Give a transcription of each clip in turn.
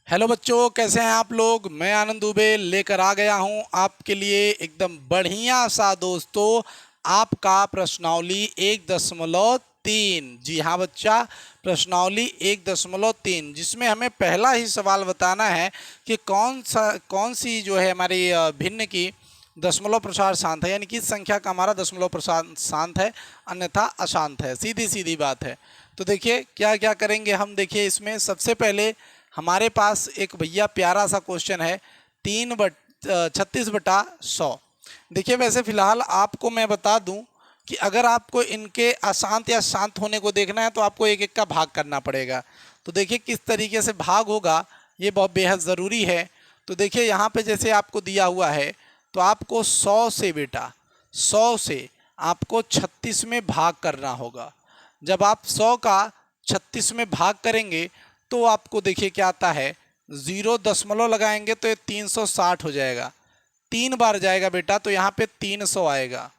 Hello बच्चों, कैसे हैं आप लोग। मैं आनंद दुबे लेकर आ गया हूं आपके लिए एकदम बढ़िया सा दोस्तों आपका प्रश्नावली 1.3। जी हाँ बच्चा, प्रश्नावली 1.3 जिसमें हमें पहला ही सवाल बताना है कि कौन सी जो है हमारी भिन्न की दशमलव प्रसार शांत है, यानी कि इस संख्या का हमारा दशमलव प्रसार शांत है अन्यथा अशांत है। सीधी सीधी बात है। तो देखिए क्या क्या करेंगे हम। देखिए इसमें सबसे पहले हमारे पास एक भैया प्यारा सा क्वेश्चन है 36/100। देखिए वैसे फिलहाल आपको मैं बता दूं कि अगर आपको इनके अशांत या शांत होने को देखना है तो आपको एक एक का भाग करना पड़ेगा। तो देखिए किस तरीके से भाग होगा, ये बहुत बेहद ज़रूरी है। तो देखिए यहाँ पे जैसे आपको दिया हुआ है तो आपको 100 से बेटा 100 से आपको 36 में भाग करना होगा। जब आप 100 का 36 में भाग करेंगे तो आपको देखिए क्या आता है, 0 लगाएंगे तो ये 360 हो जाएगा। 3 बार जाएगा बेटा तो यहाँ पे 300 आएगा।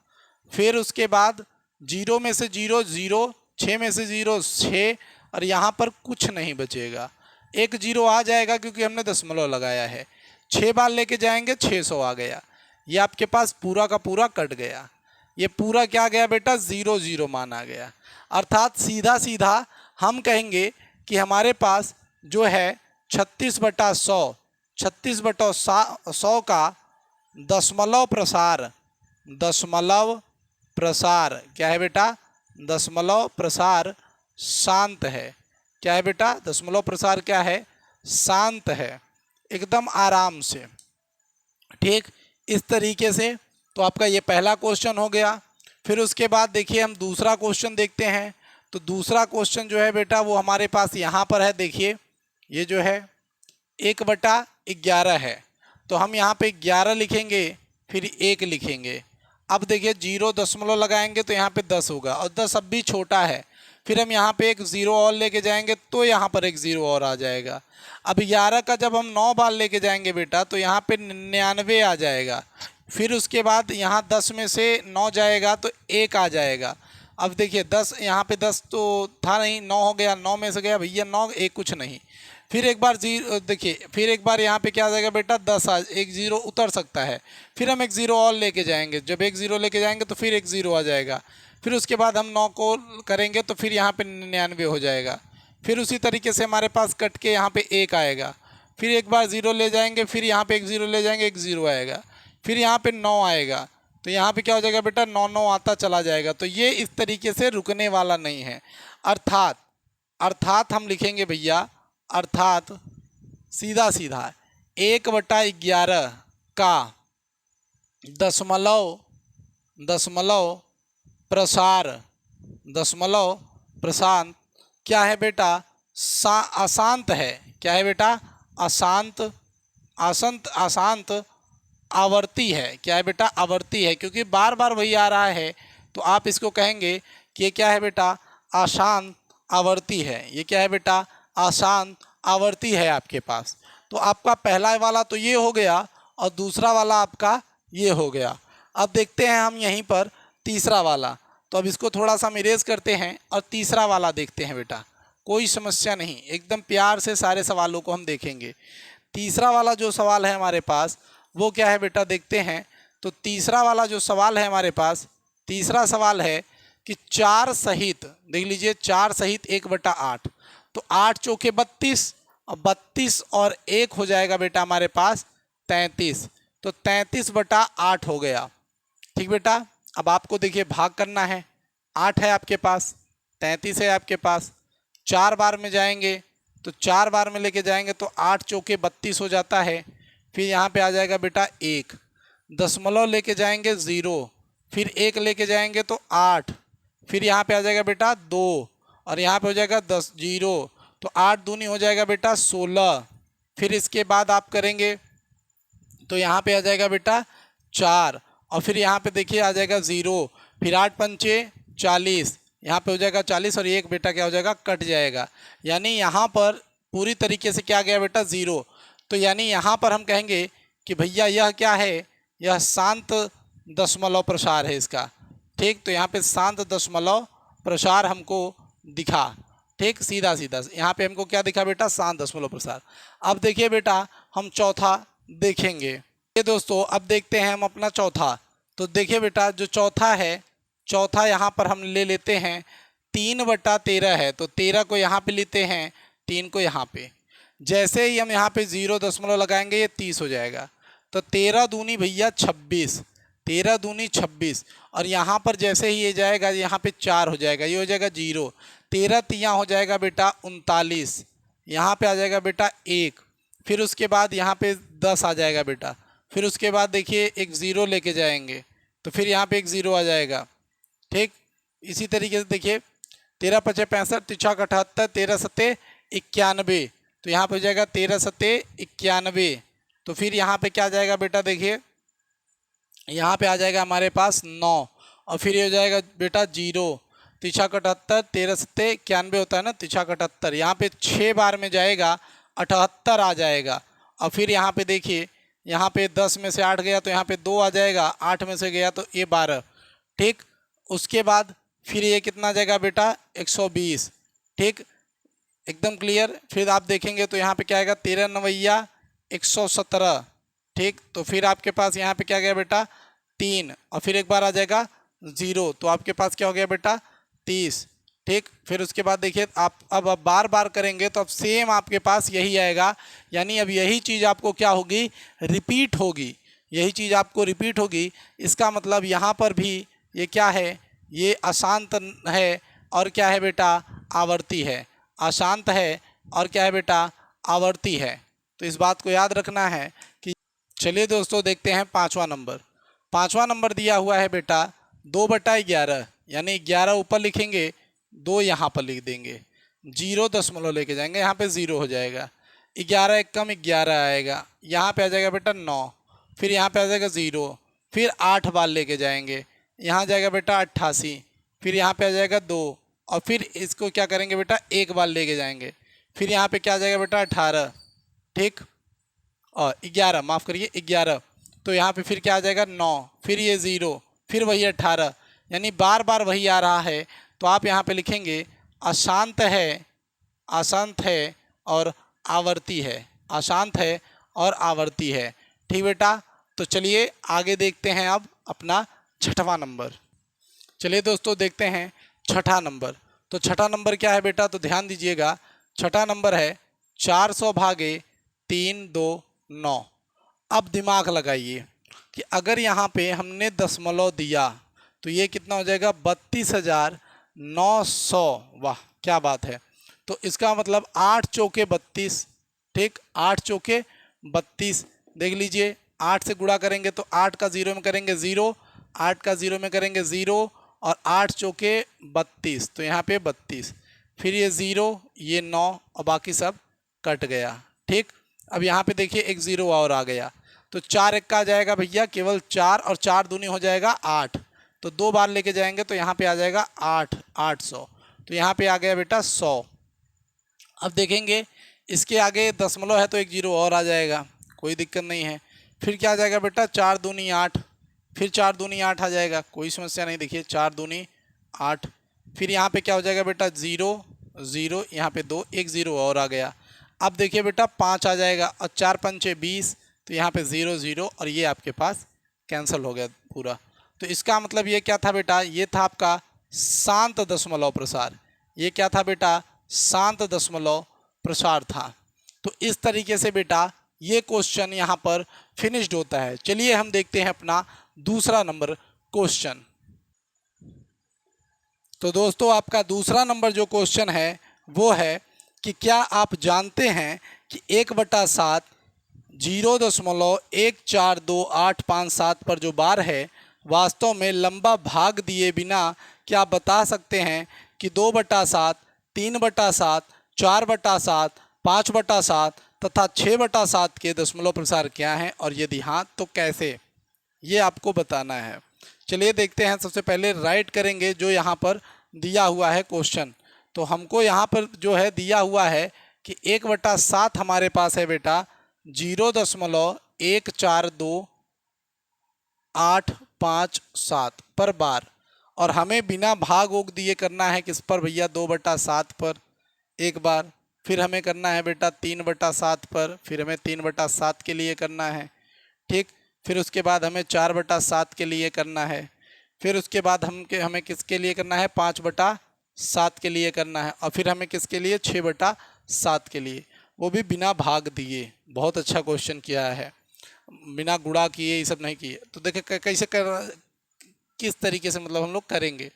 फिर उसके बाद 0 में से 0 0, 6 में से 0 6 और यहाँ पर कुछ नहीं बचेगा। एक 0 आ जाएगा क्योंकि हमने दशमलव लगाया है। 6 बार लेके जाएंगे 600 आ गया। ये आपके पास पूरा का पूरा कट गया। ये पूरा क्या गया बेटा, 0 0 मान आ गया। अर्थात सीधा सीधा हम कहेंगे कि हमारे पास जो है 36/100 36/100 का दशमलव प्रसार क्या है बेटा, दशमलव प्रसार शांत है। क्या है बेटा, दशमलव प्रसार क्या है, शांत है, एकदम आराम से। ठीक इस तरीके से तो आपका ये पहला क्वेश्चन हो गया। फिर उसके बाद देखिए हम दूसरा क्वेश्चन देखते हैं। तो दूसरा क्वेश्चन जो है बेटा वो हमारे पास यहाँ पर है। देखिए ये जो है 1/11 है। तो हम यहाँ पे 11 लिखेंगे फिर 1 लिखेंगे। अब देखिए 0 दशमलव लगाएंगे तो यहाँ पे 10 होगा और 10 अब भी छोटा है। फिर हम यहाँ पे एक 0 और लेके जाएंगे तो यहाँ पर एक 0 और आ जाएगा। अब 11 का जब हम 9 बार लेके जाएंगे बेटा तो यहाँ पे 99 आ जाएगा। फिर उसके बाद यहाँ 10 में से 9 जाएगा तो 1 आ जाएगा। अब देखिए 10 यहाँ पे 10 तो था नहीं, 9 हो गया, 9 में से गया भैया 9, एक कुछ नहीं। फिर एक बार जीरो देखिए, फिर एक बार यहाँ पे क्या आ जाएगा बेटा, 10 एक 0 उतर सकता है। फिर हम एक 0 और लेके जाएंगे, जब एक 0 लेके जाएंगे तो फिर एक 0 आ जाएगा। फिर उसके बाद हम 9 को करेंगे तो फिर यहाँ पे 99 हो जाएगा। फिर उसी तरीके से हमारे पास कट के यहाँ पे 1 आएगा। फिर एक बार 0 ले जाएंगे, फिर यहाँ पे एक 0 ले जाएंगे, एक 0 आएगा। फिर यहाँ पे 9 आएगा तो यहाँ पे क्या हो जाएगा बेटा, 9 9 आता चला जाएगा। तो ये इस तरीके से रुकने वाला नहीं है। अर्थात हम लिखेंगे भैया, अर्थात सीधा सीधा 1/11 का दशमलव दशमलव प्रसार दशमलव प्रशांत क्या है बेटा, अशांत है। क्या है बेटा, अशांत अशांत आवर्ती है। क्या है बेटा, आवर्ती है, क्योंकि बार बार वही आ रहा है तो आप इसको कहेंगे कि ये क्या है बेटा, अशांत आवर्ती है। ये क्या है बेटा, अशांत आवर्ती है आपके पास। तो आपका पहला वाला तो ये हो गया और दूसरा वाला आपका ये हो गया। अब देखते हैं हम यहीं पर तीसरा वाला। तो अब इसको थोड़ा सा हम इरेज करते हैं और तीसरा वाला देखते हैं बेटा। कोई समस्या नहीं, एकदम प्यार से सारे सवालों को हम देखेंगे। तीसरा वाला जो सवाल है हमारे पास वो क्या है बेटा, देखते हैं। तो तीसरा वाला जो सवाल है हमारे पास, तीसरा सवाल है कि 4 सहित, देख लीजिए 4 सहित 1/8। तो 8 चौके 32 और 32 और 1 हो जाएगा बेटा हमारे पास 33। तो 33/8 हो गया। ठीक बेटा, अब आपको देखिए भाग करना है। 8 है आपके पास, 33 है आपके पास, 4 बार में जाएंगे तो 4 बार में लेके जाएंगे तो 8 चौके 32 हो जाता है। फिर यहाँ पे आ जाएगा बेटा 1, दशमलव लेके जाएंगे 0, फिर 1 लेके जाएंगे तो 8, फिर यहाँ पे आ जाएगा बेटा 2 और यहाँ पे हो जाएगा 10 0। तो 8 दूनी हो जाएगा बेटा 16। फिर इसके बाद आप करेंगे तो यहाँ पे आ जाएगा बेटा 4 और फिर यहाँ पे देखिए आ जाएगा 0। फिर 8 पंचे 40, यहाँ पे हो जाएगा 40 और 1 बेटा क्या हो जाएगा, कट जाएगा। यानी यहाँ पर पूरी तरीके से क्या गया बेटा, 0। तो यानी यहाँ पर हम कहेंगे कि भैया यह क्या है, यह शांत दशमलव प्रसार है इसका। ठीक, तो यहाँ पे शांत दशमलव प्रसार हमको दिखा। ठीक, सीधा सीधा। यहाँ पे हमको क्या दिखा बेटा, शांत दशमलव प्रसार। अब देखिए बेटा हम चौथा देखेंगे। ये दोस्तों अब देखते हैं हम अपना चौथा। तो देखिए बेटा जो चौथा है, चौथा यहाँ पर हम ले लेते हैं 3/13 है, तो 13 को यहाँ पे लेते हैं, 3 को यहाँ पे। जैसे ही हम यहाँ पे 0 दशमलव लगाएंगे ये 30 हो जाएगा। तो 13 दूनी भैया 26, 13 दूनी 26। और यहाँ पर जैसे ही ये जाएगा यहाँ पे 4 हो जाएगा, ये हो जाएगा 0। 13 तियाँ हो जाएगा बेटा 39, यहाँ पे आ जाएगा बेटा 1। फिर उसके बाद यहाँ पे 10 आ जाएगा बेटा। फिर उसके बाद देखिए एक 0 लेके जाएंगे तो फिर यहाँ पे एक 0 आ जाएगा। ठीक, इसी तरीके से देखिए 13 पचे 65, 3 78, 13 सत्ते 91। तो यहाँ पे हो जाएगा 13 सत्ते 91। तो फिर यहाँ पे क्या आ जाएगा बेटा, देखिए यहाँ पे आ जाएगा हमारे पास 9। और फिर ये हो जाएगा बेटा 0। 3 78, 13 सत्ते 91 होता है ना, 3 78। यहाँ पे 6 बार में जाएगा 78 आ जाएगा। और फिर यहाँ पे देखिए यहाँ पे 10 में से 8 गया तो यहाँ पे 2 आ जाएगा, 8 में से गया तो ये 12। ठीक, उसके बाद फिर ये कितना आ जाएगा बेटा 120। ठीक, एकदम क्लियर। फिर आप देखेंगे तो यहाँ पे क्या आएगा 13 नवैया 117। ठीक, तो फिर आपके पास यहाँ पे क्या गया बेटा 3। और फिर एक बार आ जाएगा 0, तो आपके पास क्या हो गया बेटा 30। ठीक, फिर उसके बाद देखिए आप अब बार बार करेंगे तो अब सेम आपके पास यही आएगा, यानी अब यही चीज़ आपको क्या होगी, रिपीट होगी। यही चीज़ आपको रिपीट होगी। इसका मतलब यहाँ पर भी ये क्या है, ये अशांत है और क्या है बेटा आवर्ती है। अशांत है और क्या है बेटा आवर्ती है। तो इस बात को याद रखना है कि चलिए दोस्तों देखते हैं पाँचवा नंबर। पाँचवा नंबर दिया हुआ है बेटा 2/11, यानी 11 ऊपर लिखेंगे, 2 यहाँ पर लिख देंगे, 0 दशमलव लेके जाएंगे, यहाँ पे 0 हो जाएगा। 11 एक कम 11 आएगा, यहाँ पे आ जाएगा बेटा 9। फिर यहाँ पे आ जाएगा 0। फिर 8 बार लेके जाएंगे, यहाँ जाएगा बेटा 88। फिर यहाँ पे आ जाएगा 2। और फिर इसको क्या करेंगे बेटा एक बार लेके जाएंगे, फिर यहाँ पे क्या आ जाएगा बेटा 18। ठीक, और 11 माफ़ करिए 11। तो यहाँ पे फिर क्या आ जाएगा 9। फिर ये 0, फिर वही 18, यानी बार बार वही आ रहा है। तो आप यहाँ पे लिखेंगे अशांत है, अशांत है और आवर्ती है, अशांत है और आवर्ती है। ठीक बेटा, तो चलिए आगे देखते हैं अब अपना छठवां नंबर। चलिए दोस्तों देखते हैं छठा नंबर। तो छठा नंबर क्या है बेटा, तो ध्यान दीजिएगा, छठा नंबर है 400 भागे 329। अब दिमाग लगाइए कि अगर यहाँ पे हमने दशमलव दिया तो ये कितना हो जाएगा 32,900। वाह क्या बात है। तो इसका मतलब 8 चौके 32। ठीक, 8 चौके 32। देख लीजिए 8 से गुणा करेंगे तो 8 का 0 में करेंगे 0, 8 का 0 में करेंगे 0 और 8 चौके 32, तो यहाँ पे 32। फिर ये 0, ये 9 और बाकी सब कट गया। ठीक, अब यहाँ पे देखिए एक 0 और आ गया, तो 4 एक का आ जाएगा भैया केवल 4 और 4 दूनी हो जाएगा 8। तो 2 बार लेके जाएंगे तो यहाँ पे आ जाएगा 8, 800। तो यहाँ पे आ गया बेटा 100। अब देखेंगे इसके आगे दशमलव है तो एक 0 और आ जाएगा, कोई दिक्कत नहीं है। फिर क्या आ जाएगा बेटा 4 दूनी 8, फिर 4 दूनी 8 आ जाएगा, कोई समस्या नहीं। देखिए 4 दूनी 8। फिर यहाँ पे क्या हो जाएगा बेटा 0, 0, यहाँ पे 2, एक 0 और आ गया। अब देखिए बेटा 5 आ जाएगा और 4 पंचे 20, तो यहाँ पे 0, 0 और ये आपके पास कैंसिल हो गया पूरा। तो इसका मतलब ये क्या था बेटा, ये था आपका शांत दशमलव प्रसार। ये क्या था बेटा, शांत दशमलव प्रसार था। तो इस तरीके से बेटा ये क्वेश्चन यहाँ पर फिनिश्ड होता है। चलिए हम देखते हैं अपना दूसरा नंबर क्वेश्चन। तो दोस्तों आपका दूसरा नंबर जो क्वेश्चन है वो है कि क्या आप जानते हैं कि 1/7 0.142857 पर जो बार है वास्तव में लंबा भाग दिए बिना क्या आप बता सकते हैं कि 2/7, 3/7, 4/7, 5/7 तथा 6/7 के दशमलव प्रसार क्या हैं, और यदि हाँ तो कैसे, ये आपको बताना है। चलिए देखते हैं। सबसे पहले राइट करेंगे जो यहाँ पर दिया हुआ है क्वेश्चन। तो हमको यहाँ पर जो है दिया हुआ है कि 1/7 हमारे पास है बेटा 0.142857 पर बार, और हमें बिना भाग योग दिए करना है किस पर भैया 2/7 पर। एक बार, फिर हमें करना है बेटा 3/7 पर, फिर हमें 3/7 के लिए करना है, ठीक। फिर उसके बाद हमें 4/7 के लिए करना है, फिर उसके बाद हमें किसके लिए करना है, 5/7 के लिए करना है, और फिर हमें किसके लिए, 6/7 के लिए, वो भी बिना भाग दिए। बहुत अच्छा क्वेश्चन किया है, बिना गुणा किए, ये सब नहीं किए। तो देखिए कैसे कर, किस तरीके से मतलब हम लोग करेंगे।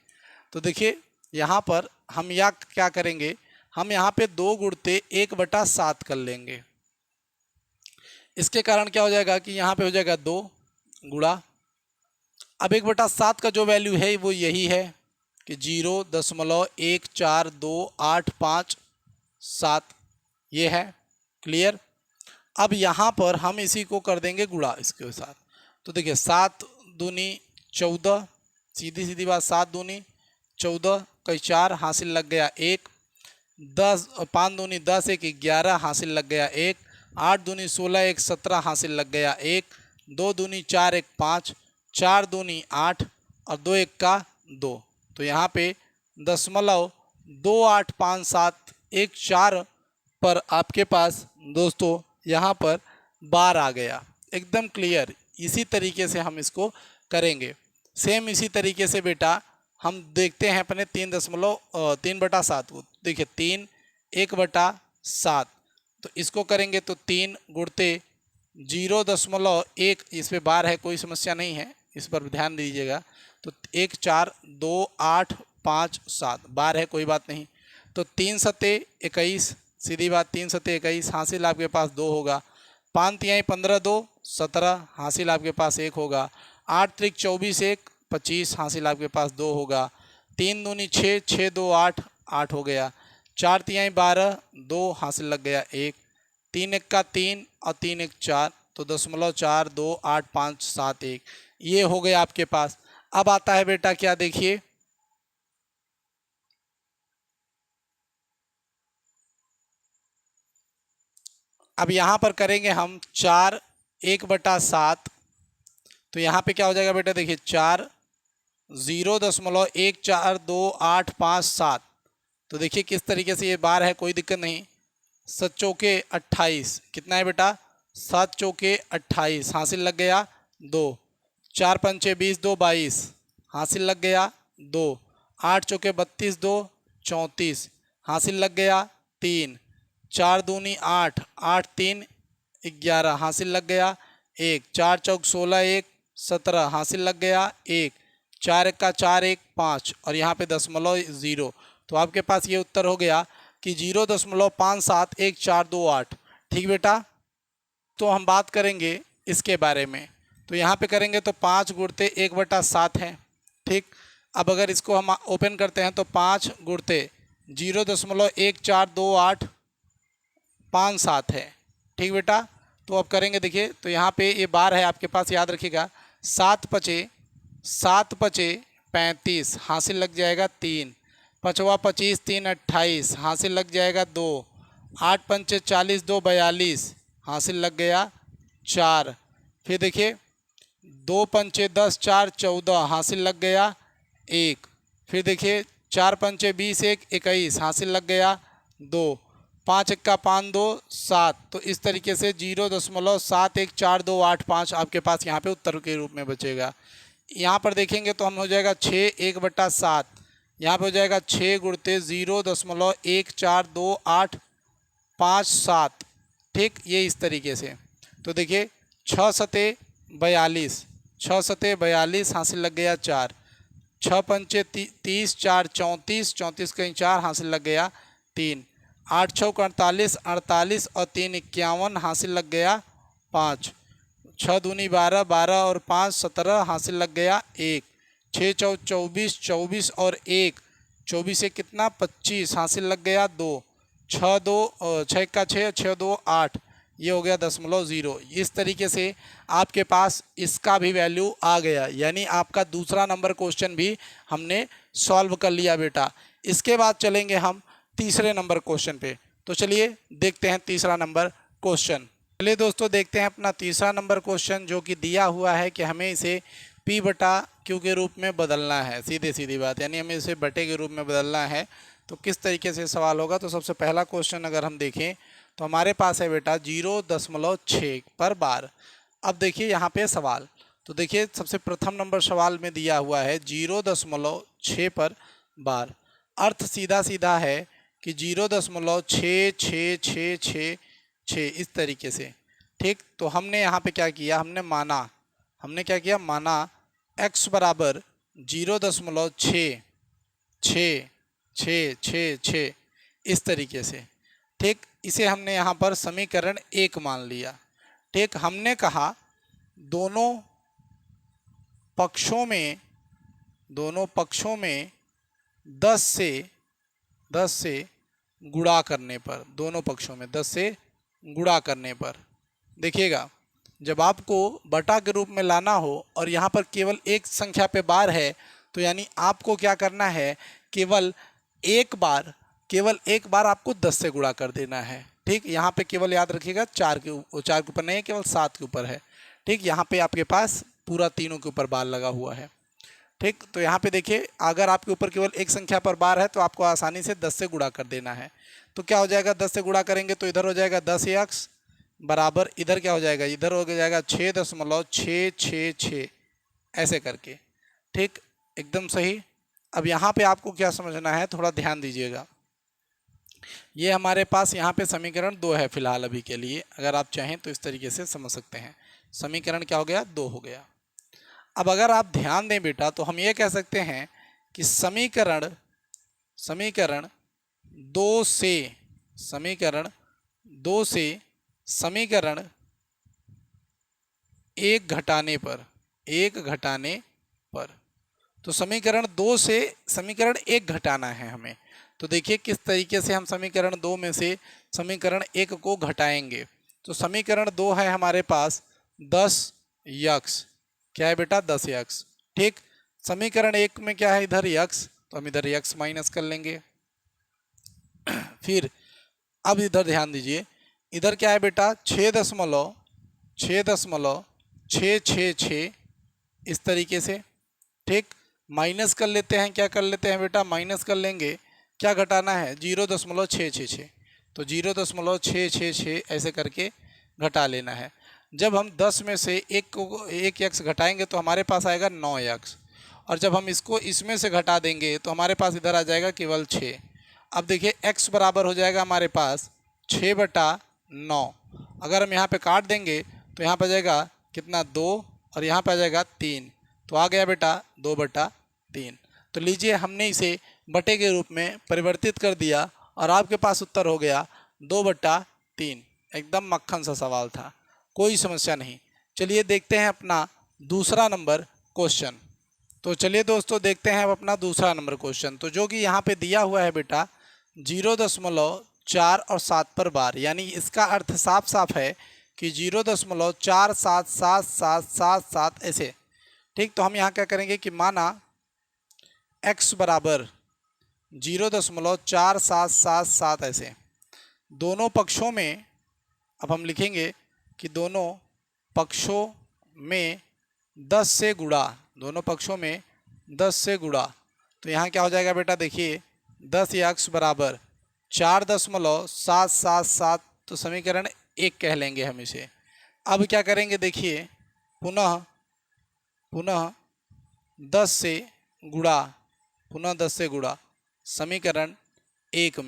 तो देखिए यहाँ पर हम या क्या करेंगे, हम यहाँ पे 2 गुणते 1/7 कर लेंगे। इसके कारण क्या हो जाएगा कि यहाँ पे हो जाएगा 2 गुणा, अब 1/7 का जो वैल्यू है वो यही है कि 0.1428557, ये है। क्लियर। अब यहाँ पर हम इसी को कर देंगे गुणा इसके साथ। तो देखिए 7 दूनी 14, सीधी सीधी बात, 7 दूनी 14, कई 4, हासिल लग गया 1, 10, 5 दूनी 10, 1 11, हासिल लग गया 1, 8 दूनी 16, 1 17, हासिल लग गया 1, 2 दूनी 4, 1 5, 4 दूनी 8 और 2 1 का 2। तो यहाँ पे 0.285714 पर आपके पास दोस्तों यहाँ पर बार आ गया। एकदम क्लियर। इसी तरीके से हम इसको करेंगे। सेम इसी तरीके से बेटा हम देखते हैं अपने 3/7 को। देखिए 3 1/7, तो इसको करेंगे तो 3 गुणते 0.1, इस पे बार है, कोई समस्या नहीं है, इस पर ध्यान दीजिएगा। तो 1 4 2 8 5 7 बार है, कोई बात नहीं। तो 3 सते 21, सीधी बात, 3 सते 21, हासिल आपके पास 2 होगा। 5 तिहाई 15, 2 17, हासिल आपके पास 1 होगा। 8 त्रिक 24, 1 25, हासिल आपके पास 2 होगा। 3 दूनी 6, 6 2 8, 8 हो गया। 4 तिहाई 12, 2, हासिल लग गया 1। 3 1 का 3 और 3 1 4, तो 0.42857 ये हो गया आपके पास। अब आता है बेटा क्या, देखिए अब यहाँ पर करेंगे हम 4 1/7। तो यहाँ पे क्या हो जाएगा बेटा, देखिए 4 0.1428557। तो देखिए किस तरीके से ये बार है, कोई दिक्कत नहीं। 7 चौके 28, कितना है बेटा, 7 चौके 28, हासिल लग गया 2। 4 पंचे 20, 2 22, हासिल लग गया 2। 8 चौके 32, 2 34, हासिल लग गया 3। 4 दूनी 8, 8 3 11, हासिल लग गया 1। 4 चौक 16, 1 17, हासिल लग गया 1। 4 1 का 4, 1 5 और यहाँ पे 0.0। तो आपके पास ये उत्तर हो गया कि 0.571428। ठीक बेटा। तो हम बात करेंगे इसके बारे में। तो यहाँ पे करेंगे तो 5 गुणते 1/7 है। ठीक। अब अगर इसको हम ओपन करते हैं तो 5 गुणते 0.142857 है। ठीक बेटा। तो अब करेंगे, देखिए तो यहाँ पे ये बार है आपके पास, याद रखिएगा। 7 पचे 35, हासिल लग जाएगा 3। 5वां 25, 3 28, हासिल लग जाएगा 2। 8 पंचे 40, 2 42, हासिल लग गया 4। फिर देखिए 2 पंचे 10, 4 14, हासिल लग गया 1। फिर देखिए 4 पंचे 20, 1 21, हासिल लग गया 2। 5 1 का 5 2 7। तो इस तरीके से 0.714285 आपके पास यहाँ पे उत्तर के रूप में बचेगा। यहाँ पर देखेंगे तो हम हो जाएगा 6 1/7। यहाँ पे हो जाएगा 6 गुणते 0.142857। ठीक, ये इस तरीके से। तो देखिए 6 सते 42, 6 सते 42, हासिल लग गया 4। 6 पंचे 30, 4 34, 34 कहीं 4, हासिल लग गया 3। 8 छः 48, 48 और 3 51, हासिल लग गया 5। 6 दूनी 12, 12 और 5 17, हासिल लग गया 1। 6 चौ 24, 24 और 1 24 से कितना 25, हासिल लग गया 2। 6 2 6 का 6 6 2 8, ये हो गया 0.0। इस तरीके से आपके पास इसका भी वैल्यू आ गया, यानी आपका दूसरा नंबर क्वेश्चन भी हमने सॉल्व कर लिया बेटा। इसके बाद चलेंगे हम तीसरे नंबर क्वेश्चन पे। तो चलिए देखते हैं तीसरा नंबर क्वेश्चन। चलिए दोस्तों देखते हैं अपना तीसरा नंबर क्वेश्चन, जो कि दिया हुआ है कि हमें इसे P/Q के रूप में बदलना है। सीधी सीधी बात, यानी हमें इसे बटे के रूप में बदलना है। तो किस तरीके से सवाल होगा। तो सबसे पहला क्वेश्चन अगर हम देखें तो हमारे पास है बेटा 0.6 पर बार। अब देखिए यहाँ पे सवाल, तो देखिए सबसे प्रथम नंबर सवाल में दिया हुआ है 0.6 पर बार। अर्थ सीधा सीधा है कि 0.6666 इस तरीके से। ठीक, तो हमने यहाँ पे क्या किया, हमने क्या किया, माना x बराबर 0.66666 इस तरीके से। ठीक, इसे हमने यहाँ पर समीकरण 1 मान लिया। ठीक, हमने कहा दोनों पक्षों में 10 से गुणा करने पर, दोनों पक्षों में 10 से गुणा करने पर, देखिएगा जब आपको बटा के रूप में लाना हो और यहाँ पर केवल एक संख्या पे बार है, तो यानी आपको क्या करना है, केवल एक बार आपको 10 से गुणा कर देना है। ठीक, यहाँ पे केवल याद रखिएगा 4 के ऊपर नहीं है, केवल 7 के ऊपर है। ठीक, यहाँ पे आपके पास पूरा तीनों के ऊपर बार लगा हुआ है। ठीक, तो यहाँ पे देखिए अगर आपके ऊपर केवल एक संख्या पर बार है तो आपको आसानी से 10 से गुणा कर देना है। तो क्या हो जाएगा, 10 से गुणा करेंगे तो इधर हो जाएगा 10x बराबर, इधर क्या हो जाएगा, इधर हो जाएगा 6.666 ऐसे करके। ठीक, एकदम सही। अब यहाँ पे आपको क्या समझना है, थोड़ा ध्यान दीजिएगा। ये हमारे पास यहाँ पे समीकरण 2 है फिलहाल अभी के लिए, अगर आप चाहें तो इस तरीके से समझ सकते हैं। समीकरण क्या हो गया, 2 हो गया। अब अगर आप ध्यान दें बेटा तो हम ये कह सकते हैं कि समीकरण 2 से समीकरण 1 घटाने पर, तो समीकरण 2 से समीकरण 1 घटाना है हमें। तो देखिए किस तरीके से हम समीकरण 2 में से समीकरण 1 को घटाएंगे। तो समीकरण 2 है हमारे पास 10x, क्या है बेटा, 10x। ठीक, समीकरण 1 में क्या है, इधर x, तो हम इधर x माइनस कर लेंगे। फिर अब इधर ध्यान दीजिए, इधर क्या है बेटा, 6.666 इस तरीके से। ठीक, माइनस कर लेते हैं, क्या कर लेते हैं बेटा, माइनस कर लेंगे, क्या घटाना है, 0.666, तो 0.666 ऐसे करके घटा लेना है। जब हम 10 में से एक x घटाएंगे तो हमारे पास आएगा 9x, और जब हम इसको इसमें से घटा देंगे तो हमारे पास इधर आ जाएगा केवल 6। अब देखिए x बराबर हो जाएगा हमारे पास 6/9। अगर हम यहाँ पे काट देंगे तो यहाँ पर आ जाएगा कितना, 2, और यहाँ पे आ जाएगा 3, तो आ गया बेटा 2/3। तो लीजिए हमने इसे बटे के रूप में परिवर्तित कर दिया और आपके पास उत्तर हो गया 2/3। एकदम मक्खन सा सवाल था, कोई समस्या नहीं। चलिए देखते हैं अपना दूसरा नंबर क्वेश्चन। तो चलिए दोस्तों देखते हैं अब अपना दूसरा नंबर क्वेश्चन। तो जो कि यहाँ पे दिया हुआ है बेटा 0.4 और 7 पर बार, यानी इसका अर्थ साफ साफ है कि 0.47777 ऐसे। ठीक, तो हम यहाँ क्या करेंगे कि माना x बराबर 0.4777 ऐसे, दोनों पक्षों में, अब हम लिखेंगे कि दोनों पक्षों में 10 से गुणा, दोनों पक्षों में 10 से गुणा। तो यहाँ क्या हो जाएगा बेटा, देखिए 10x बराबर 4.777, तो समीकरण 1 कह लेंगे हम इसे। अब क्या करेंगे, देखिए पुनः 10 से गुणा, समीकरण 1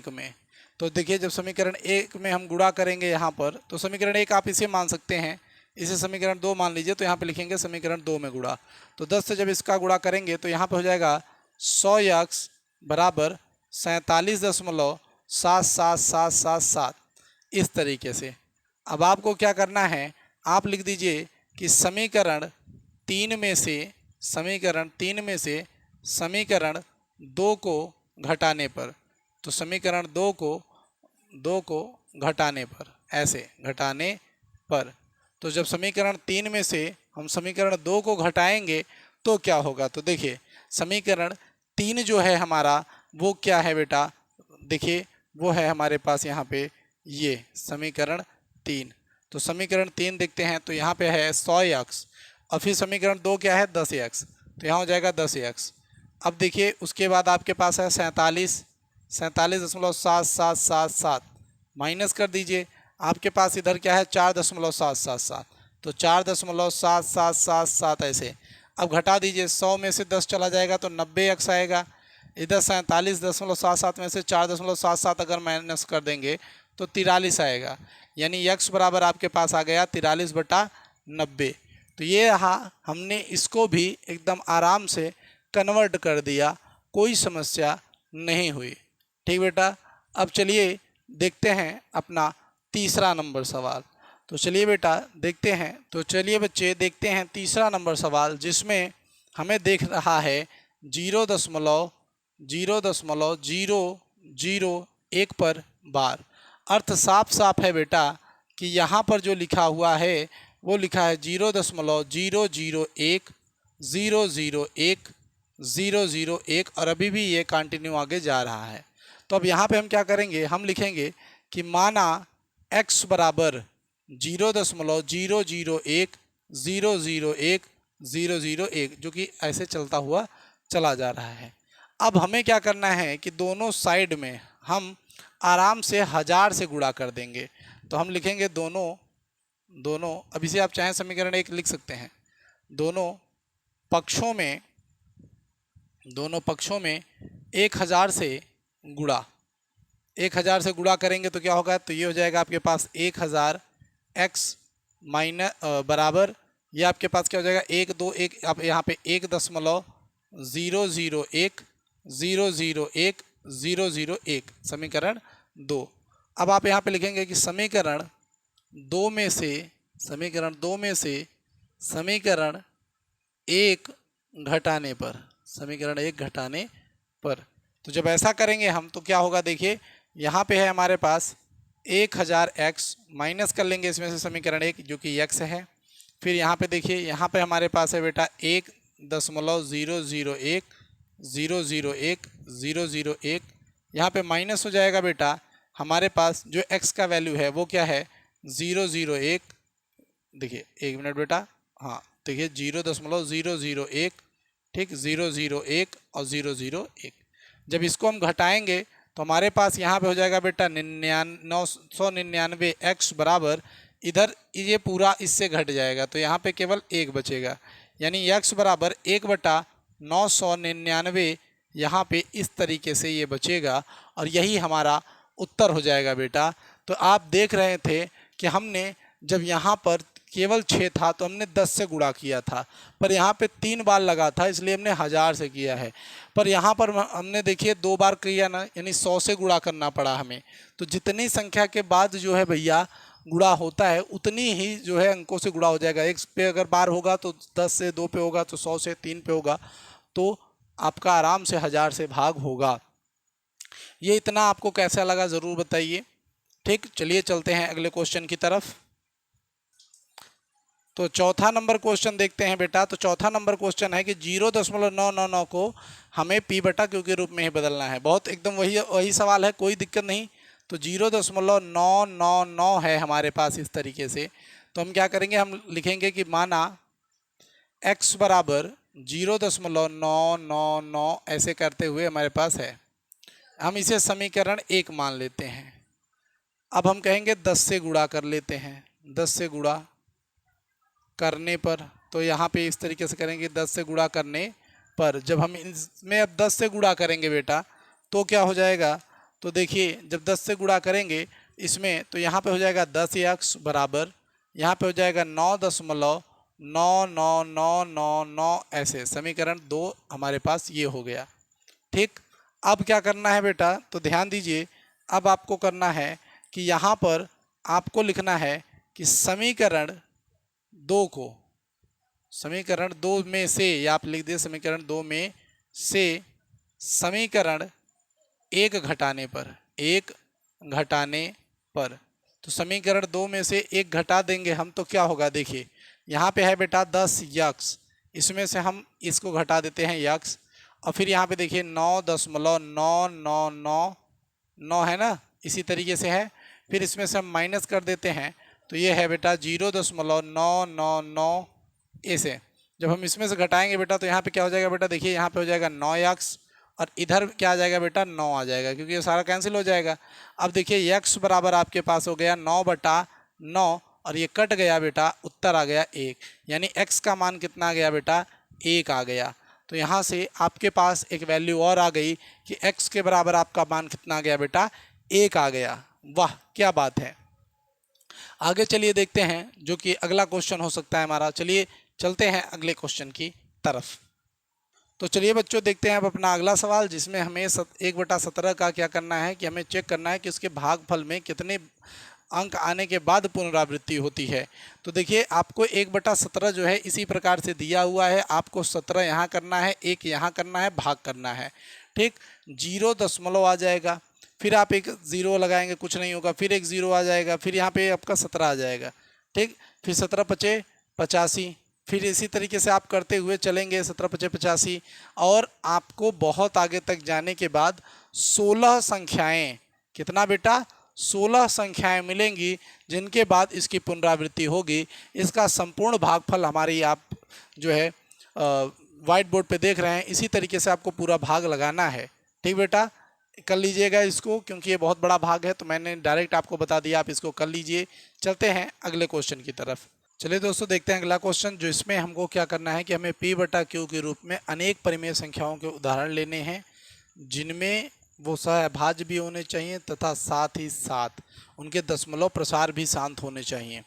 में। तो देखिए जब समीकरण 1 में हम गुणा करेंगे यहाँ पर, तो समीकरण 1 आप इसे मान सकते हैं, इसे समीकरण 2 मान लीजिए, तो यहाँ पे लिखेंगे समीकरण 2 में गुणा। तो 10 से जब इसका गुणा करेंगे तो यहाँ पे हो जाएगा 100x बराबर 47.77777 इस तरीके से। अब आपको क्या करना है, आप लिख दीजिए कि समीकरण 3 में से समीकरण 2 को घटाने पर, तो समीकरण 2 को घटाने पर, ऐसे घटाने पर, तो जब समीकरण 3 में से हम समीकरण 2 को घटाएंगे तो क्या होगा। तो देखिए समीकरण 3 जो है हमारा वो क्या है बेटा, देखिए वो है हमारे पास यहाँ पे ये समीकरण 3। तो समीकरण 3 देखते हैं, तो यहाँ पे है 100x, और फिर समीकरण 2 क्या है, 10x, तो यहाँ हो जाएगा 10x। अब देखिए उसके बाद आपके पास है 47.77777 माइनस कर दीजिए। आपके पास इधर क्या है 4.777, तो 4.7777 ऐसे। अब घटा दीजिए, 100 में से 10 चला जाएगा तो 90x आएगा। इधर 47.77 में से 4.77 अगर माइनस कर देंगे तो 43 आएगा, यानी x बराबर आपके पास आ गया 43/90। तो ये रहा, हमने इसको भी एकदम आराम से कन्वर्ट कर दिया, कोई समस्या नहीं हुई। ठीक बेटा, अब चलिए देखते हैं अपना तीसरा नंबर सवाल। तो चलिए बेटा देखते हैं, तो चलिए बच्चे देखते हैं तीसरा नंबर सवाल, जिसमें हमें देख रहा है 0.00001 पर बार। अर्थ साफ साफ है बेटा कि यहाँ पर जो लिखा हुआ है वो लिखा है 0.001 और अभी भी ये कंटिन्यू आगे जा रहा है। तो अब यहाँ पे हम क्या करेंगे, हम लिखेंगे कि माना x बराबर 0.001001001 जो कि ऐसे चलता हुआ चला जा रहा है। अब हमें क्या करना है कि दोनों साइड में हम आराम से 1000 से गुणा कर देंगे। तो हम लिखेंगे दोनों अब इसे आप चाहें समीकरण 1 लिख सकते हैं। दोनों पक्षों में 1000 से गुणा, 1000 से गुणा करेंगे तो क्या होगा, तो ये हो जाएगा आपके पास 1000 x माइनस बराबर, ये आपके पास क्या हो जाएगा 121, आप यहाँ पे 1.001001001 समीकरण 2। अब आप यहाँ पे लिखेंगे कि समीकरण 2 में से समीकरण 1 घटाने पर, तो जब ऐसा करेंगे हम तो क्या होगा, देखिए यहाँ पे है हमारे पास 1000x माइनस कर लेंगे इसमें से समीकरण 1 जो कि x है। फिर यहाँ पे देखिए, यहाँ पे हमारे पास है बेटा 1.001001001 यहाँ पे माइनस हो जाएगा बेटा, हमारे पास जो x का वैल्यू है वो क्या है 001, देखिए 1 मिनट बेटा, हाँ देखिए 0.001, ठीक 001 और 001। जब इसको हम घटाएंगे तो हमारे पास यहाँ पे हो जाएगा बेटा 999x बराबर, इधर ये पूरा इससे घट जाएगा तो यहाँ पे केवल 1 बचेगा, यानी x बराबर 1/999 यहाँ पे इस तरीके से ये बचेगा और यही हमारा उत्तर हो जाएगा बेटा। तो आप देख रहे थे कि हमने जब यहाँ पर केवल 6 था तो हमने 10 से गुणा किया था, पर यहाँ पे 3 बार लगा था इसलिए हमने 1000 से किया है। पर यहाँ पर हमने देखिए 2 बार किया ना, यानी 100 से गुणा करना पड़ा हमें। तो जितनी संख्या के बाद जो है भैया गुणा होता है उतनी ही जो है अंकों से गुणा हो जाएगा। एक पे अगर बार होगा तो 10 से 2 पे होगा, तो 100 से 3 पे होगा, तो आपका आराम से 1000 से भाग होगा। ये इतना आपको कैसा लगा ज़रूर बताइए। ठीक, चलिए चलते हैं अगले क्वेश्चन की तरफ। तो चौथा नंबर क्वेश्चन देखते हैं बेटा। तो चौथा नंबर क्वेश्चन है कि 0.999 को हमें p बटा q के रूप में ही बदलना है। बहुत एकदम वही सवाल है, कोई दिक्कत नहीं। तो 0.999 है हमारे पास इस तरीके से। तो हम क्या करेंगे, हम लिखेंगे कि माना x बराबर 0.999 ऐसे करते हुए हमारे पास है, हम इसे समीकरण 1 मान लेते हैं। अब हम कहेंगे 10 से गुणा कर लेते हैं। 10 से गुणा करने पर, तो यहाँ पे इस तरीके से करेंगे 10 से गुणा करने पर, जब हम इसमें अब 10 से गुणा करेंगे बेटा तो क्या हो जाएगा, तो देखिए जब 10 से गुणा करेंगे इसमें तो यहाँ पे हो जाएगा 10x बराबर, यहाँ पे हो जाएगा 9.99999 ऐसे, समीकरण 2 हमारे पास ये हो गया। ठीक, अब क्या करना है बेटा, तो ध्यान दीजिए, अब आपको करना है कि यहाँ पर आपको लिखना है कि समीकरण 2 में से, या आप लिख दिए समीकरण 2 में से समीकरण 1 घटाने पर, तो समीकरण 2 में से 1 घटा देंगे हम तो क्या होगा, देखिए यहाँ पे है बेटा 10x, इसमें से हम इसको घटा देते हैं x, और फिर यहाँ पे देखिए 9.999 है ना, इसी तरीके से है। फिर इसमें से हम माइनस कर देते हैं तो ये है बेटा 0.999 ऐसे। जब हम इसमें से घटाएंगे बेटा तो यहाँ पे क्या हो जाएगा बेटा, देखिए यहाँ पे हो जाएगा 9x और इधर क्या आ जाएगा बेटा 9 आ जाएगा, क्योंकि ये सारा कैंसिल हो जाएगा। अब देखिए x बराबर आपके पास हो गया 9/9 और ये कट गया बेटा, उत्तर आ गया 1, यानी x का मान कितना आ गया बेटा, 1 आ गया। तो यहाँ से आपके पास एक वैल्यू और आ गई कि x के बराबर आपका मान कितना आ गया बेटा, 1 आ गया। वाह क्या बात है। आगे चलिए देखते हैं जो कि अगला क्वेश्चन हो सकता है हमारा। चलिए चलते हैं अगले क्वेश्चन की तरफ। तो चलिए बच्चों देखते हैं अब अपना अगला सवाल, जिसमें हमें 1/17 का क्या करना है कि हमें चेक करना है कि उसके भागफल में कितने अंक आने के बाद पुनरावृत्ति होती है। तो देखिए आपको 1/17 जो है इसी प्रकार से दिया हुआ है, आपको 17 यहाँ करना है, 1 यहाँ करना है, भाग करना है। ठीक, 0 दशमलव आ जाएगा, फिर आप एक 0 लगाएंगे कुछ नहीं होगा, फिर एक 0 आ जाएगा, फिर यहाँ पे आपका 17 आ जाएगा। ठीक, फिर 17 पचे 85, फिर इसी तरीके से आप करते हुए चलेंगे 17 पचे 85, और आपको बहुत आगे तक जाने के बाद 16 संख्याएं, कितना बेटा, 16 संख्याएं मिलेंगी जिनके बाद इसकी पुनरावृत्ति होगी। इसका संपूर्ण भागफल हमारी आप जो है व्हाइट बोर्ड पे देख रहे हैं, इसी तरीके से आपको पूरा भाग लगाना है। ठीक बेटा, कर लीजिएगा इसको, क्योंकि ये बहुत बड़ा भाग है तो मैंने डायरेक्ट आपको बता दिया, आप इसको कर लीजिए। चलते हैं अगले क्वेश्चन की तरफ। चलिए दोस्तों देखते हैं अगला क्वेश्चन, जो इसमें हमको क्या करना है कि हमें P/Q के रूप में अनेक परिमेय संख्याओं के उदाहरण लेने हैं, जिनमें वो सहभाज्य भी होने चाहिए तथा साथ ही साथ उनके दशमलव प्रसार भी शांत होने चाहिए।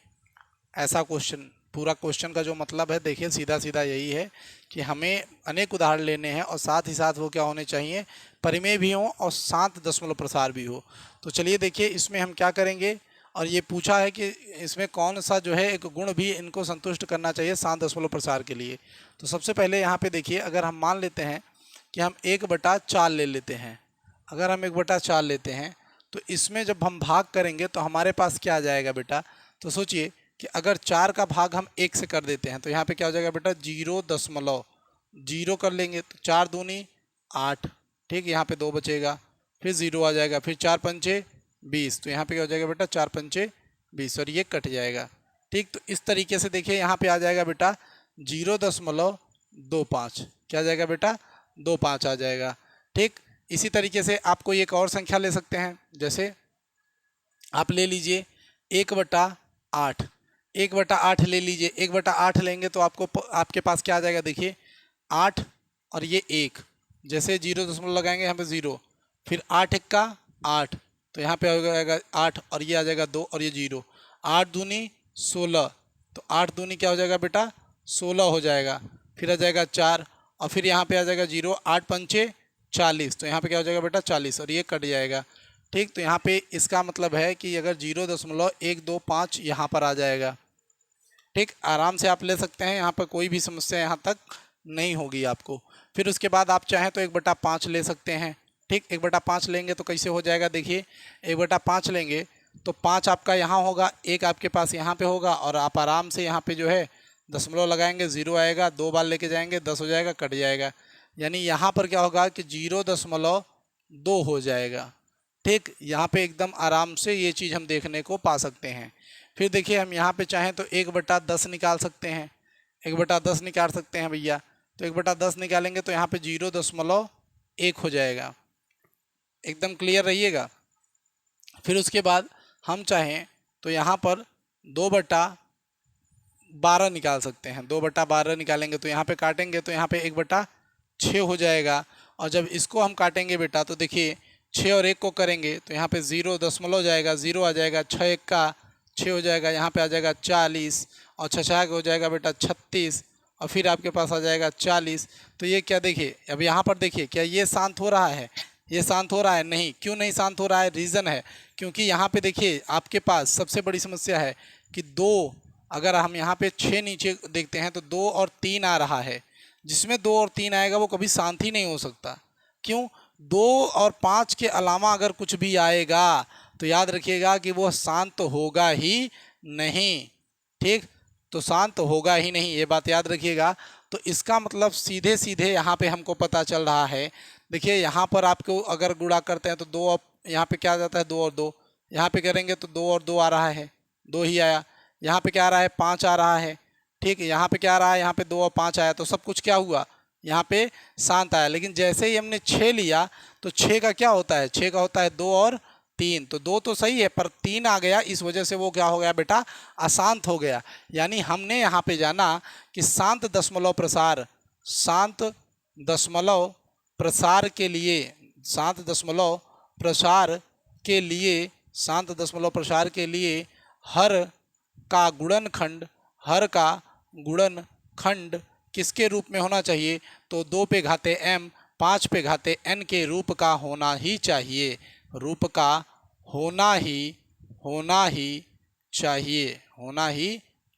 ऐसा क्वेश्चन, पूरा क्वेश्चन का जो मतलब है देखिए सीधा सीधा यही है कि हमें अनेक उदाहरण लेने हैं और साथ ही साथ वो क्या होने चाहिए, परिमेय भी हों और शांत दशमलव प्रसार भी हो। तो चलिए देखिए इसमें हम क्या करेंगे, और ये पूछा है कि इसमें कौन सा जो है एक गुण भी इनको संतुष्ट करना चाहिए शांत दशमलव प्रसार के लिए। तो सबसे पहले यहाँ पे देखिए, अगर हम मान लेते हैं कि हम 1/4 ले लेते हैं, अगर हम 1/4 लेते हैं तो इसमें जब हम भाग करेंगे तो हमारे पास क्या आ जाएगा बेटा, तो सोचिए कि अगर 4 का भाग हम 1 से कर देते हैं तो यहाँ पे क्या हो जाएगा बेटा, 0.0 कर लेंगे तो 4 दूनी 8। ठीक, यहाँ पे 2 बचेगा, फिर 0 आ जाएगा, फिर 4 पंचे 20, तो यहाँ पे क्या हो जाएगा बेटा, 4 पंचे 20 और ये कट जाएगा। ठीक, तो इस तरीके से देखिए यहाँ पे आ जाएगा बेटा 0.25, क्या आ जाएगा बेटा, 25 आ जाएगा। ठीक, इसी तरीके से आपको एक और संख्या ले सकते हैं, जैसे आप ले लीजिए 1/8, 1/8 ले लीजिए। 1/8 लेंगे तो आपको आपके पास क्या आ जाएगा, देखिए 8 और ये 1, जैसे 0 दशमलव लगाएंगे यहाँ पे 0, फिर 8 1 8, तो यहाँ पे हो जाएगा 8 और ये आ जाएगा 2 और ये 0, 8 दूनी 16, तो 8 दूनी क्या हो जाएगा बेटा, 16 हो जाएगा, फिर आ जाएगा 4 और फिर यहाँ पे आ जाएगा 0, 8 पंचे 40, तो यहाँ पे क्या हो जाएगा बेटा 40 और ये कट जाएगा। ठीक, तो यहाँ पे इसका मतलब है कि अगर 0.125 यहाँ पर आ जाएगा। ठीक, आराम से आप ले सकते हैं, यहाँ पर कोई भी समस्या यहाँ तक नहीं होगी आपको। फिर उसके बाद आप चाहें तो 1/5 ले सकते हैं। ठीक, 1/5 लेंगे तो कैसे हो जाएगा, देखिए 1/5 लेंगे तो 5 आपका यहाँ होगा, 1 आपके पास यहाँ पे होगा, और आप आराम से यहाँ पे जो है दशमलव लगाएंगे, 0 आएगा, 2 बार लेके जाएंगे 10 हो जाएगा, कट जाएगा, यानी यहाँ पर क्या होगा कि 0.2 हो जाएगा। ठीक, यहाँ पे एकदम आराम से ये चीज़ हम देखने को पा सकते हैं। फिर देखिए हम यहाँ पे चाहें तो 1/10 निकाल सकते हैं, 1/10 निकाल सकते हैं भैया, तो 1/10 निकालेंगे तो यहाँ पे 0.1 हो जाएगा। एकदम क्लियर रहिएगा। फिर उसके बाद हम चाहें तो यहाँ पर 2/12 निकाल सकते हैं, 2/12 निकालेंगे तो यहाँ पे काटेंगे तो यहाँ पे 1/6 हो जाएगा, और जब इसको हम काटेंगे बेटा तो देखिए 6 और 1 को करेंगे तो यहाँ पे 0 दशमलव जाएगा, 0 आ जाएगा, 6 1 का 6 हो जाएगा, यहाँ पे आ जाएगा 40 और 6 हो जाएगा बेटा 36 और फिर आपके पास आ जाएगा 40। तो ये क्या, देखिए अब यहाँ पर देखिए क्या ये शांत हो रहा है, ये शांत हो रहा है, नहीं। क्यों नहीं शांत हो रहा है, रीज़न है क्योंकि यहाँ पे देखिए आपके पास सबसे बड़ी समस्या है कि 2, अगर हम यहाँ पे 6 नीचे देखते हैं तो 2 और 3 आ रहा है, जिसमें 2 और 3 आएगा वो कभी शांत ही नहीं हो सकता। क्यों, 2 और 5 के अलावा अगर कुछ भी आएगा तो याद रखिएगा कि वो शांत होगा ही नहीं। ठीक, तो शांत होगा ही नहीं, ये बात याद रखिएगा। तो इसका मतलब सीधे सीधे यहाँ पे हमको पता चल रहा है, देखिए यहाँ पर आपको अगर गुणा करते हैं तो 2 और यहाँ पे क्या आ जाता है, 2 और 2, यहाँ पे करेंगे तो 2 और 2 आ रहा है, 2 ही आया, यहाँ पे क्या आ रहा है, 5 आ रहा है। ठीक है, यहाँ पे क्या रहा, यहाँ पे 2 और 5 आया तो सब कुछ क्या हुआ, यहाँ पे शांत आया। लेकिन जैसे ही हमने 6 लिया तो 6 का क्या होता है, 6 का होता है 2 और 3, तो 2 तो सही है पर 3 आ गया, इस वजह से वो क्या हो गया बेटा, अशांत हो गया। यानी हमने यहाँ पे जाना कि शांत दशमलव प्रसार, शांत दशमलव प्रसार के लिए, शांत दशमलव प्रसार के लिए, शांत दशमलव प्रसार के लिए हर का गुणनखंड, हर का गुणनखंड किसके रूप में होना चाहिए, तो 2 पे घाते m 5 पे घाते n के रूप का होना ही चाहिए, रूप का होना ही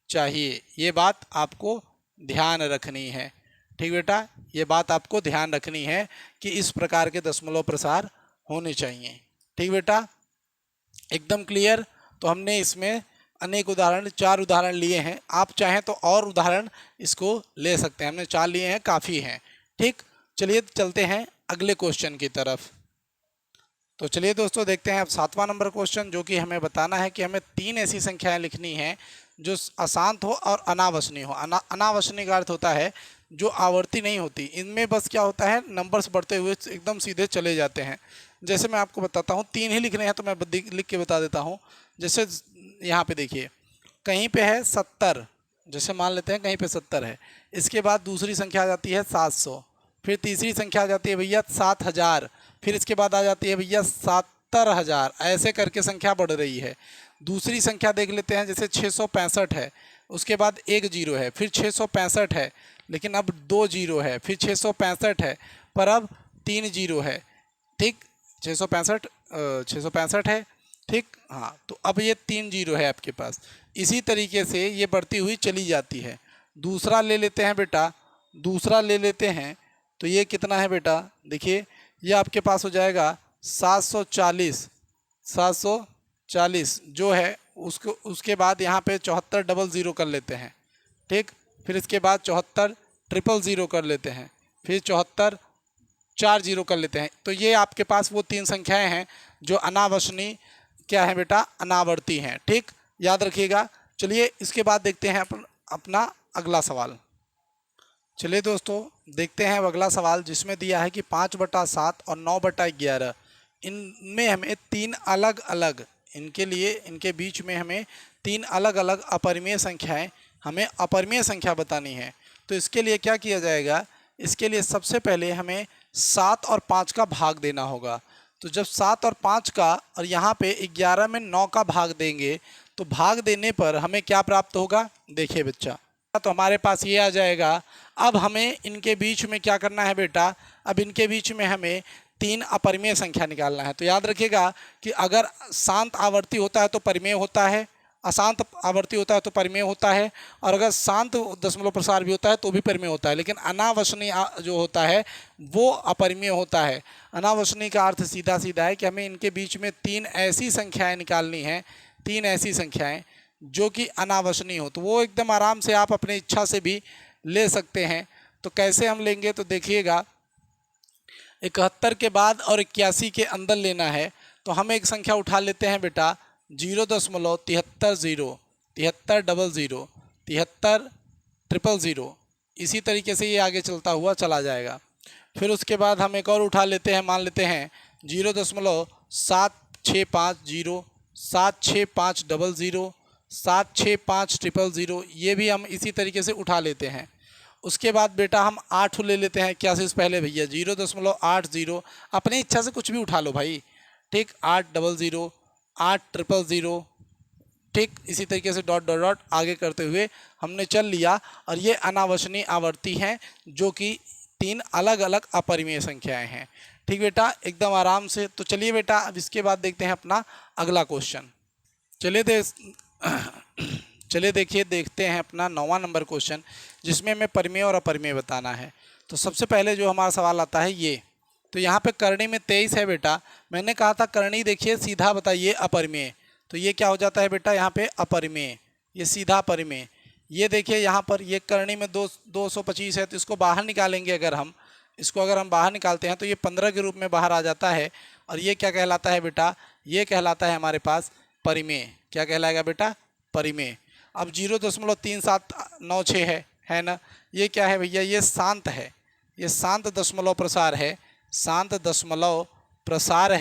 चाहिए। ये बात आपको ध्यान रखनी है। ठीक बेटा, ये बात आपको ध्यान रखनी है कि इस प्रकार के दशमलव प्रसार होने चाहिए। ठीक बेटा, एकदम क्लियर। तो हमने इसमें अनेक उदाहरण, 4 उदाहरण लिए हैं, आप चाहें तो और उदाहरण इसको ले सकते हैं, हमने 4 लिए हैं, काफ़ी हैं। ठीक, चलिए चलते हैं अगले क्वेश्चन की तरफ। तो चलिए दोस्तों देखते हैं अब 7वां नंबर क्वेश्चन, जो कि हमें बताना है कि हमें 3 ऐसी संख्याएं लिखनी हैं जो अशांत हो और अनावशनीय हो। अनावशनीय का अर्थ होता है जो आवर्ती नहीं होती, इनमें बस क्या होता है, नंबर्स बढ़ते हुए एकदम सीधे चले जाते हैं। जैसे मैं आपको बताता हूँ, 3 ही लिखने हैं तो मैं लिख के बता देता हूँ। जैसे यहाँ पे देखिए, कहीं पे है 70, जैसे मान लेते हैं कहीं पे 70 है, इसके बाद दूसरी संख्या आ जाती है 700, फिर तीसरी संख्या आ जाती है भैया 7000, फिर इसके बाद आ जाती है भैया 70000, ऐसे करके संख्या बढ़ रही है। दूसरी संख्या देख लेते हैं, जैसे 665 है, उसके बाद 1 जीरो है, फिर 665 है, लेकिन अब 2 जीरो है, फिर 665 है, पर अब 3 जीरो है। ठीक, 665 है, ठीक, हाँ, तो अब ये 3 जीरो है आपके पास। इसी तरीके से ये बढ़ती हुई चली जाती है। दूसरा ले लेते हैं बेटा, दूसरा ले लेते हैं तो ये कितना है बेटा, देखिए ये आपके पास हो जाएगा 740 जो है उसको, उसके बाद यहाँ पे 7400 कर लेते हैं। ठीक, फिर इसके बाद 74 000 कर लेते हैं, फिर 74 40 कर लेते हैं। तो ये आपके पास वो 3 संख्याएं हैं जो अनावशनीय क्या है बेटा, अनावर्ती हैं। ठीक, याद रखिएगा। चलिए इसके बाद देखते हैं अपना अगला सवाल। चलिए दोस्तों देखते हैं अगला सवाल, जिसमें दिया है कि 5/7 और 9/11 इनमें हमें 3 अलग अलग, इनके लिए इनके बीच में हमें 3 अलग अलग अपरिमेय संख्याएं, हमें अपरिमेय संख्या बतानी है। तो इसके लिए क्या किया जाएगा, इसके लिए सबसे पहले हमें 7 और 5 का भाग देना होगा। तो जब 7 और 5 का और यहाँ पे 11 में 9 का भाग देंगे तो भाग देने पर हमें क्या प्राप्त होगा, देखिए बच्चा, तो हमारे पास ये आ जाएगा। अब हमें इनके बीच में क्या करना है बेटा, अब इनके बीच में हमें 3 अपरिमेय संख्या निकालना है। तो याद रखिएगा कि अगर शांत आवर्ती होता है तो परिमेय होता है, अशांत आवर्ती होता है तो परिमेय होता है, और अगर शांत दशमलव प्रसार भी होता है तो भी परिमेय होता है। लेकिन अनावशनीय जो होता है वो अपरिमेय होता है। अनावशनीय का अर्थ सीधा सीधा है कि हमें इनके बीच में 3 ऐसी संख्याएं निकालनी हैं, 3 ऐसी संख्याएं जो कि अनावशनीय हो। तो वो एकदम आराम से आप अपनी इच्छा से भी ले सकते हैं। तो कैसे हम लेंगे, तो देखिएगा 71 के बाद और 81 के अंदर लेना है। तो हम एक संख्या उठा लेते हैं बेटा 0.73 0 73 इसी तरीके से ये आगे चलता हुआ चला जाएगा। फिर उसके बाद हम एक और उठा लेते हैं, मान लेते हैं 0.7650 76500 76500, ये भी हम इसी तरीके से उठा लेते हैं। उसके बाद बेटा हम 8 ले लेते हैं, क्या से पहले भैया 0.80, अपनी इच्छा से कुछ भी उठा लो भाई। ठीक, 800 8000, ठीक, इसी तरीके से डॉट डॉट डॉट आगे करते हुए हमने चल लिया। और ये अनावशनीय आवर्ती हैं जो कि 3 अलग अलग अपरिमेय संख्याएं हैं। ठीक बेटा, एकदम आराम से। तो चलिए बेटा अब इसके बाद देखते हैं अपना अगला क्वेश्चन। चलिए देखते हैं अपना 9वां नंबर क्वेश्चन, जिसमें हमें परिमेय और अपरिमेय बताना है। तो सबसे पहले जो हमारा सवाल आता है ये, तो यहाँ पे करणी में 23 है बेटा। मैंने कहा था करणी देखिए सीधा बताइए अपरिमेय, तो ये क्या हो जाता है बेटा, यहाँ पे अपरिमेय, ये सीधा परिमेय। ये देखिए यहाँ पर ये करणी में 225 है, तो इसको बाहर निकालेंगे अगर हम, इसको अगर हम बाहर निकालते हैं तो ये 15 के रूप में बाहर आ जाता है। और ये क्या कहलाता है बेटा, ये कहलाता है हमारे पास परिमेय। क्या कहलाएगा बेटा, परिमेय। अब 0.3796 है ना, ये क्या है भैया, ये शांत है, ये शांत दशमलव प्रसार है, शांत दशमलव प्रसार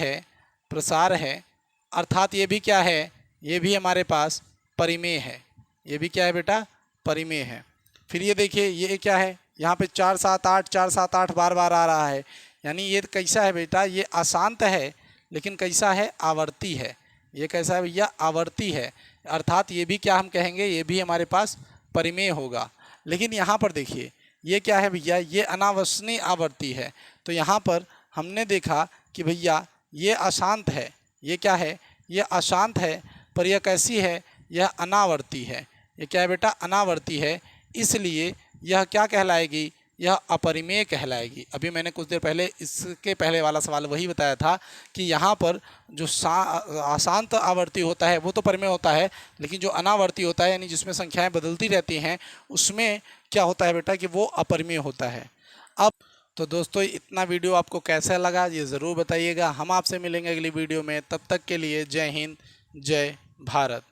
है। अर्थात ये भी क्या है, ये भी हमारे पास परिमेय है, ये भी क्या है बेटा, परिमेय है। फिर ये देखिए ये क्या है, यहाँ पे 478 बार बार आ रहा है, यानी ये कैसा है बेटा, ये अशांत है लेकिन कैसा है, आवर्ती है। ये कैसा है भैया, आवर्ती है, अर्थात ये भी क्या हम कहेंगे, ये भी हमारे पास परिमेय होगा। लेकिन यहाँ पर देखिए ये क्या है भैया, ये अनावसनीय आवर्ती है। तो यहाँ पर हमने देखा कि भैया ये अशांत है, ये क्या है, ये अशांत है, पर यह कैसी है, यह अनावर्ती है। ये क्या है बेटा, अनावर्ती है, इसलिए यह क्या कहलाएगी, यह अपरिमेय कहलाएगी। अभी मैंने कुछ देर पहले इसके पहले वाला सवाल वही बताया था कि यहाँ पर जो अशांत आवर्ती होता है वो तो परिमेय होता है, लेकिन जो अनावर्ती होता है यानी जिसमें संख्याएं बदलती रहती हैं उसमें क्या होता है बेटा कि वो अपरिमेय होता है। अब तो दोस्तों इतना वीडियो आपको कैसा लगा ये ज़रूर बताइएगा। हम आपसे मिलेंगे अगली वीडियो में, तब तक के लिए जय हिंद, जय भारत।